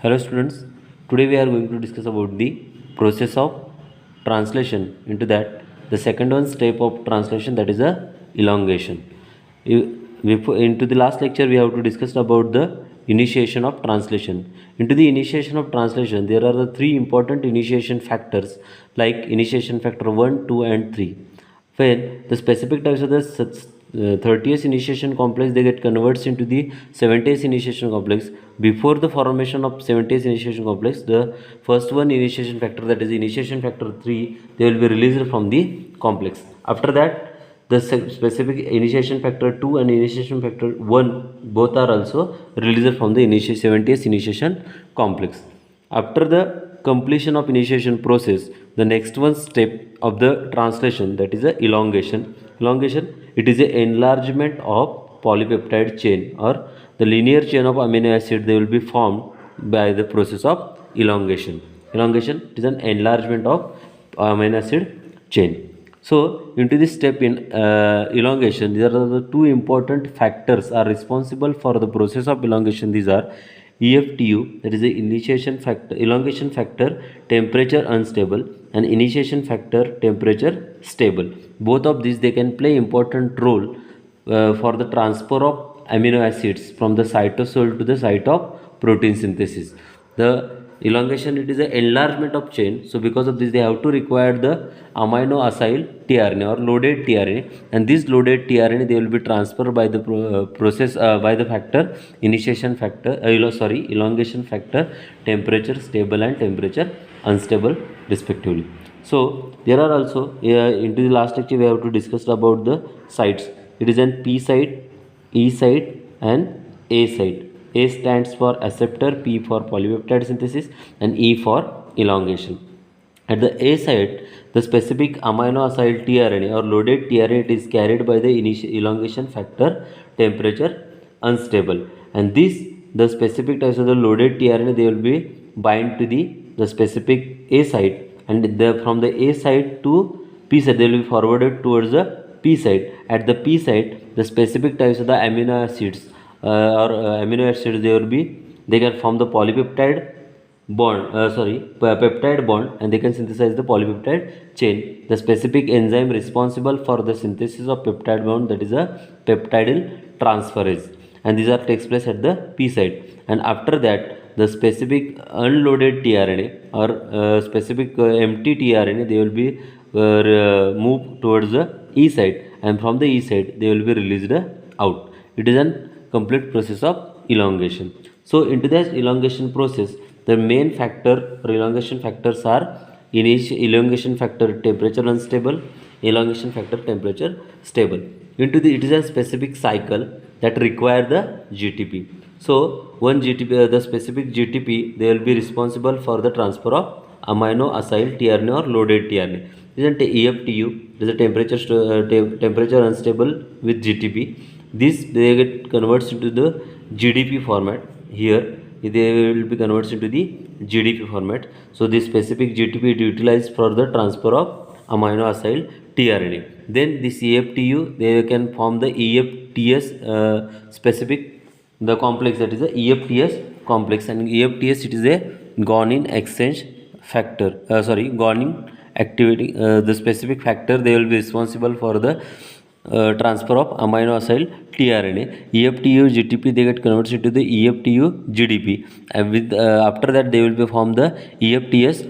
Hello students, today we are going to discuss about the process of translation. Into that, the second one step of translation, that is a elongation. Into the last lecture we have to discuss about the initiation of translation. Into the initiation of translation, there are the three important initiation factors like initiation factor 1, 2 and 3. When the specific types of the 30th initiation complex, they get converts into the 70th initiation complex. Before the formation of 70th initiation complex, the first one initiation factor, that is initiation factor 3, they will be released from the complex. After that, the specific initiation factor 2 and initiation factor 1 both are also released from the 70th initiation complex. After the completion of initiation process, the next one step of the translation, that is the elongation. It is a enlargement of polypeptide chain, or the linear chain of amino acid. They will be formed by the process of elongation. It is an enlargement of amino acid chain. So into this step in elongation, there are the two important factors are responsible for the process of elongation. These are EFTU, that is the initiation factor, elongation factor, temperature unstable, and initiation factor, temperature stable. Both of these, they can play important role for the transfer of amino acids from the cytosol to the site of protein synthesis. The elongation, it is an enlargement of chain. So because of this, they have to require the amino acyl tRNA or loaded tRNA, and this loaded tRNA, they will be transferred by the process by the factor initiation factor elongation factor, temperature stable and temperature unstable respectively. So there are also into the last lecture we have to discuss about the sites. It is an P site, E site and A site. A stands for acceptor, P for polypeptide synthesis and E for elongation. At the A site, the specific amino acyl tRNA or loaded tRNA is carried by the elongation factor, temperature unstable, and the specific types of the loaded tRNA, they will be bind to the specific A site, and from the A site to P site, they will be forwarded towards the P site. At the P site, the specific types of the amino acids amino acids, they can form the polypeptide bond peptide bond, and they can synthesize the polypeptide chain. The specific enzyme responsible for the synthesis of peptide bond, that is a peptidyl transferase, and these are takes place at the P site. And after that, the specific unloaded tRNA or specific empty tRNA, they will be moved towards the E site, and from the E site they will be released out. It is an complete process of elongation. So into this elongation process, the main factor or elongation factors are elongation factor temperature unstable, elongation factor temperature stable. It is a specific cycle that require the GTP. So one GTP, the specific GTP, they will be responsible for the transfer of amino acyl tRNA or loaded tRNA. This is an EFTU. This is a temperature unstable with GTP. This they get converts into the GDP format. Here they will be converted into the GDP format. So this specific GTP is utilized for the transfer of amino acyl tRNA. Then this EFTU, they can form the EFTS specific the complex, that is the EFTS complex, and EFTS, it is a guanine exchange factor. Guanine activity. The specific factor, they will be responsible for the transfer of amino acyl tRNA. EFTU GTP, they get converted into the EFTU GDP, and with after that they will be form the EFTS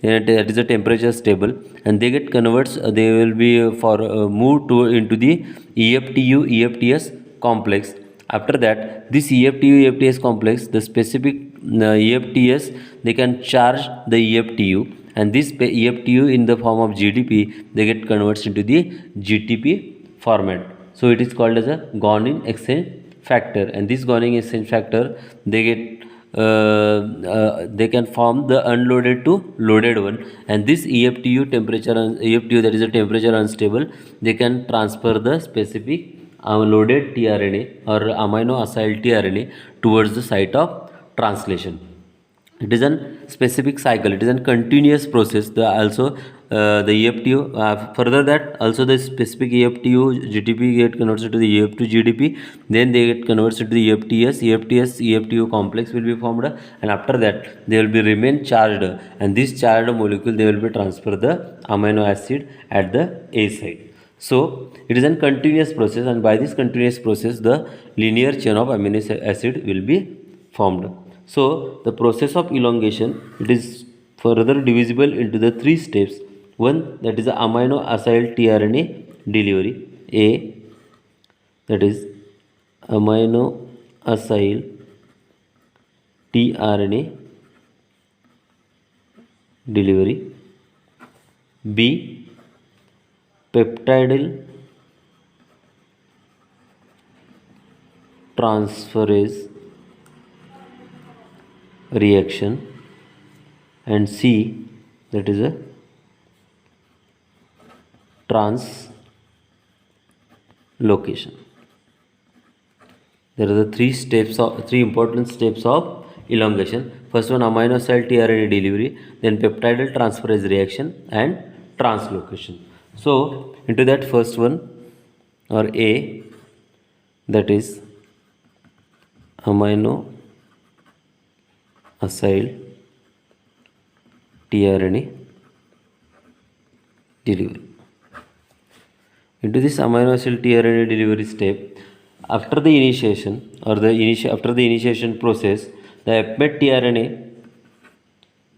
that is a temperature stable, and they get converts they will be for moved to into the EFTU EFTS complex. After that, this EFTU EFTS complex, the specific EFTS, they can charge the EFTU, and this EFTU in the form of GDP, they get converts into the GTP format. So it is called as a guanine exchange factor, and this guanine exchange factor, they can form the unloaded to loaded one, and this EFTU EFTU, that is a temperature unstable, they can transfer the specific loaded tRNA or amino acyl tRNA towards the site of translation. It is a specific cycle. It is a continuous process. Also the EFTO. Further that also the specific EFTO GDP get converted to the EF2 GDP. Then they get converted to the EFTS. EFTS EFTO complex will be formed, and after that they will be remain charged. And this charged molecule they will be transfer the amino acid at the A site. So it is a continuous process, and by this continuous process the linear chain of amino acid will be formed. So the process of elongation, it is further divisible into the three steps. One, that is the amino acyl tRNA delivery. A, that is amino acyl tRNA delivery. B, peptidyl transferase reaction, and C, that is a translocation. There are the three important steps of elongation. First one, amino acyl tRNA delivery, then peptidyl transferase reaction and translocation. So into that first one, or A, that is amino acyl tRNA delivery. Into this amino acyl tRNA delivery step, after the initiation after the initiation process, the APMET tRNA,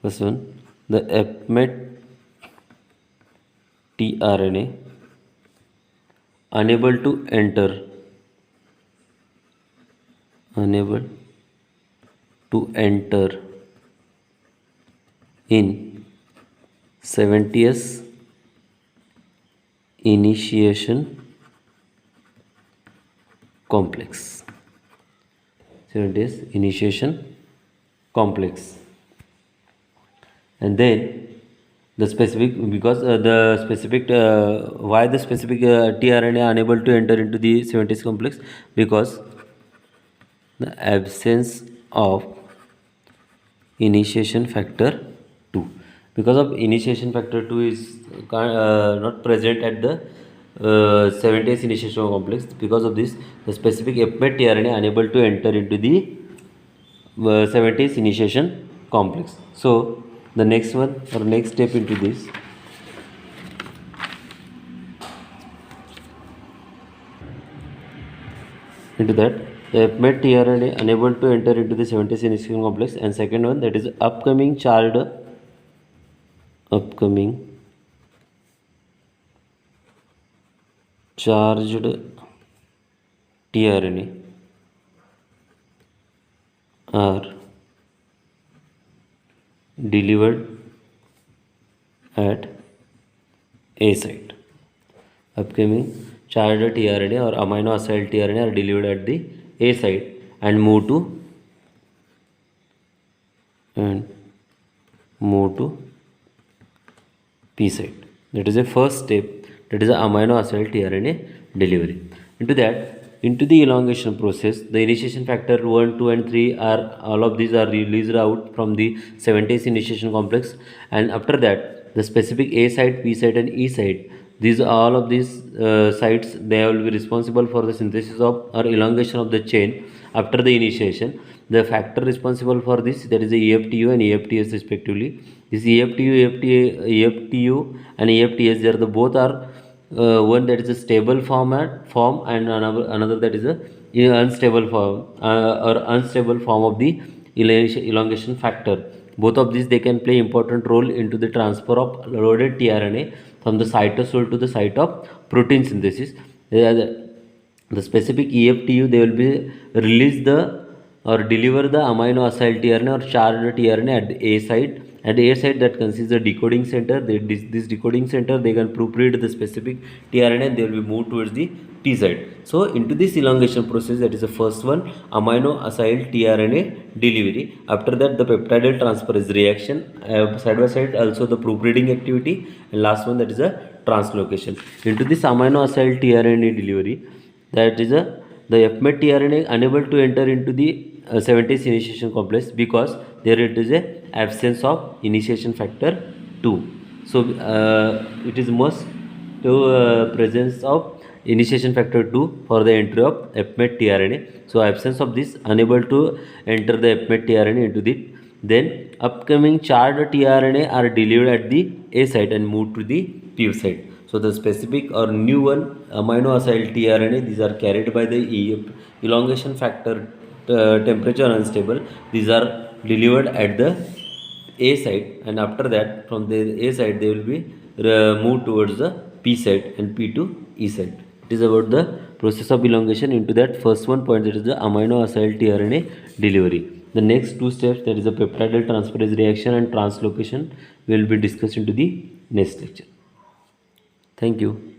first one, the APMET tRNA unable to enter in 70th initiation complex. 70th initiation complex. And then the specific, because the specific why the specific tRNA unable to enter into the 70th complex, because the absence of initiation factor 2, because of initiation factor 2 is not present at the 70th initiation complex. Because of this, the specific APMET tRNA unable to enter into the 70th initiation complex. So the next one, or next step into this, into that, the APMET tRNA unable to enter into the 70th initiation complex. And second one, that is upcoming charged tRNA are delivered at A site. Upcoming charged tRNA or amino acyl tRNA are delivered at the A site and move to P site. That is a first step, that is the amino acyl tRNA delivery. Into the elongation process, the initiation factor 1, 2 and 3 are, all of these are released out from the 70th initiation complex, and after that the specific A site, P site and E site, these all of these sites, they will be responsible for the synthesis of or elongation of the chain after the initiation. The factor responsible for this, that is the EFTU and EFTS respectively. This EFTU and EFTS, they are the both are one that is a stable form and another that is a unstable form of the elongation factor. Both of these, they can play important role into the transfer of loaded tRNA from the cytosol to the site of protein synthesis. The specific EFTU, they will be release or deliver the amino acyl tRNA or charged tRNA at the A site. At the A site, that consists the decoding center. This decoding center, they can proofread the specific tRNA and they will be moved towards the T site. So into this elongation process, that is the first one, amino acyl tRNA delivery. After that, the peptidyl transferase reaction, side by side also the proofreading activity, and last one, that is a translocation. Into this amino acyl tRNA delivery, that is the APMET tRNA unable to enter into the 70th initiation complex because there it is a absence of initiation factor 2. So it is must to presence of initiation factor 2 for the entry of FMET tRNA. So absence of this, unable to enter the FMET tRNA into it. Then upcoming charged tRNA are delivered at the A site and moved to the P site. So the specific or new one amino acyl tRNA, these are carried by the elongation factor temperature unstable. These are delivered at the A site, and after that from the A site they will be moved towards the P site and P to E site. It is about the process of elongation into that first one point, that is the amino acyl tRNA delivery. The next two steps, that is the peptidyl transferase reaction and translocation, will be discussed into the next lecture. Thank you.